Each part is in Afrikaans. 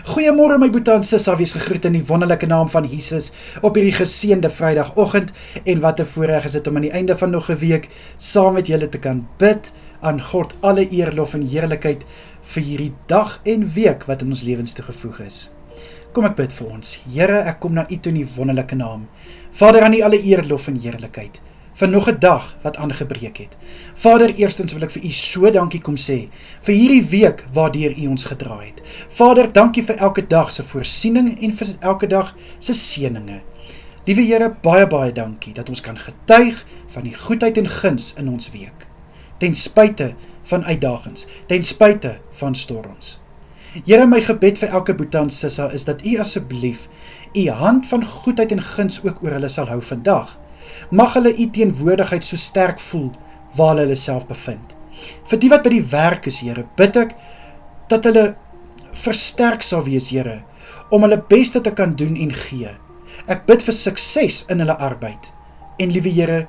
Goeiemôre my boetie en sissa, wees gegroet in die wonderlike naam van Jesus op hierdie geseënde Vrydagoggend, en wat 'n voorreg is dit om aan die einde van nog 'n week saam met julle te kan bid, aan God alle eer, lof en heerlikheid vir hierdie dag en week wat in ons lewens toegevoeg is. Kom ek bid vir ons. Here, ek kom na U toe in die wonderlike naam. Vader, aan U alle eer, lof en heerlikheid vir nog 'n dag wat aangebreek het. Vader, eerstens wil ek vir U so dankie kom sê, vir hierdie week waardeur U ons gedra het. Vader, dankie vir elke dag se voorsiening en vir elke dag se seëninge. Liewe Here, baie dankie dat ons kan getuig van die goedheid en guns in ons week. Ten spyte van uitdagings, ten spyte van storms. Here, my gebed vir elke boetie en sissa is dat U asseblief U hand van goedheid en guns ook oor hulle sal hou vandag. Mag hulle U teenwoordigheid so sterk voel waar hulle self bevind. Vir die wat by die werk is, Here, bid ek dat hulle versterk sal wees, Here, om hulle beste te kan doen en gee. Ek bid vir sukses in hulle arbeid. En liewe Here,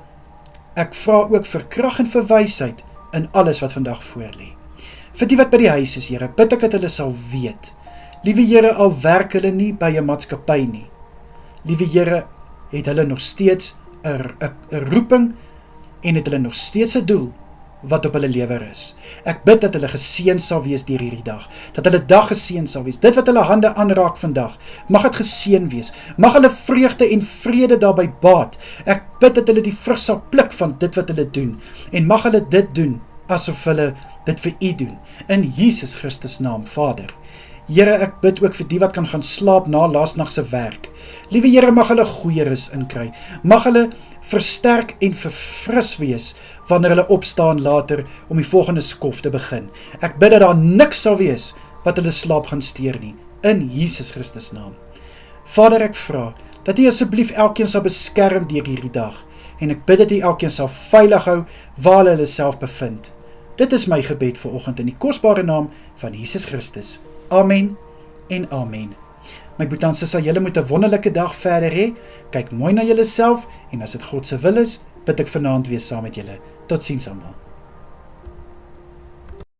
ek vra ook vir krag en vir wysheid in alles wat vandag voor lê. Vir die wat by die huis is, Here, bid ek dat hulle sal weet. Liewe Here, al werk hulle nie by 'n maatskappy nie. Liewe Here, het hulle nog steeds 'n roeping en het hulle nog steeds 'n doel wat op hulle lewe is. Ek bid dat hulle geseën sal wees deur hierdie dag, dat hulle dag geseën sal wees. Dit wat hulle hande aanraak vandag, mag dit geseën wees. Mag hulle vreugde en vrede daarby baat. Ek bid dat hulle die vrug sal pluk van dit wat hulle doen, en mag hulle dit doen asof hulle dit vir U doen. In Jesus Christus naam, Vader. Here, ek bid ook vir die wat kan gaan slaap na laasnag se werk. Liewe Here, mag hulle goeie rus inkry. Mag hulle versterk en verfris wees wanneer hulle opstaan later om die volgende skof te begin. Ek bid dat daar niks sal wees wat hulle slaap gaan steur nie. In Jesus Christus naam. Vader, ek vra dat U asseblief elkeen sal beskerm deur hierdie dag, en ek bid dat U elkeen sal veilig hou waar hulle self bevind. Dit is my gebed vir oggend in die kosbare naam van Jesus Christus. Amen en amen. My boetie en sissa, julle moet 'n wonderlike dag verder hê. Kyk mooi na julle self, en as dit God se wil is, bid ek vanaand weer saam met julle. Totsiens almal.